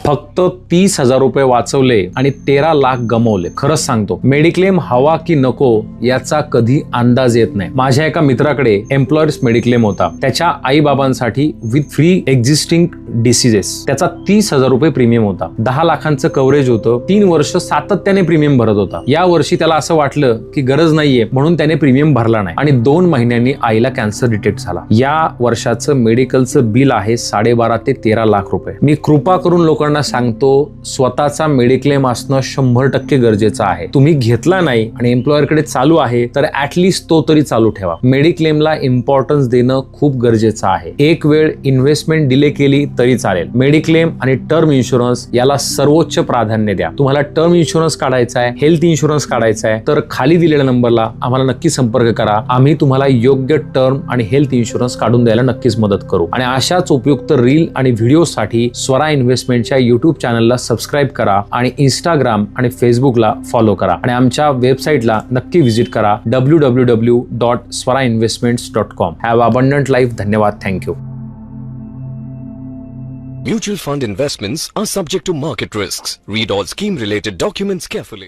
फक्त 30,000 रुपये वाचवले आणि 13 लाख गमावले. खरंच सांगतो, मेडिक्लेम हवा की नको याचा कधी अंदाज येत नाही. माझ्या एका मित्राकडे एम्प्लॉयर्स मेडिक्लेम होता. त्याच्या आई बाबांसाठी विथ फ्री एक्झिस्टिंग डिसीजेस. त्याचा 30,000 रुपये प्रीमियम होता. 10 लाखांचं कव्हरेज होतं. 3 वर्ष सातत्याने प्रीमियम भरत होता. या वर्षी त्याला असं वाटलं की गरज नाहीये म्हणून त्याने प्रीमियम भरला नाही आणि 2 महिन्यांनी आईला कॅन्सर डिटेक्ट झाला. या वर्षाचं मेडिकलचं बिल आहे 12.5 ते 13 लाख रुपये. मी कृपा करून लोकांना सांगतो, स्वतःचा मेडिक्लेम असणं 100% गरजेचं आहे. तुम्ही घेतला नाही आणि एम्प्लॉयर कडे चालू आहे तर ऍटलिस्ट तो तरी चालू ठेवा. मेडिक्लेमला इम्पॉर्टन्स देणं खूप गरजेचं आहे. एक वेळ इन्व्हेस्टमेंट डिले केली तरी चालेल. मेडिक्लेम आणि टर्म इन्शुरन्स याला सर्वोच्च प्राधान्य द्या. तुम्हाला टर्म इन्शुरन्स काढायचा आहे, हेल्थ इन्शुरन्स काढायचा आहे तर खाली दिलेल्या नंबरला आम्हाला नक्की संपर्क करा. आम्ही तुम्हाला योग्य टर्म आणि हेल्थ इन्शुरन्स काढून द्यायला नक्कीच मदत करू. आणि अशाच उपयुक्त रील आणि व्हिडिओसाठी स्वरा इन्व्हेस्टमेंटच्या युट्यूब चॅनलला सबस्क्राईब करा आणि इंस्टाग्राम आणि फेसबुकला फॉलो करा आणि आमच्या वेबसाईटला नक्की व्हिजिट करा www.swarainvestments.com. Have abundant life. धन्यवाद. Thank you. Mutual fund investments are subject to market risks. Read all scheme related documents carefully.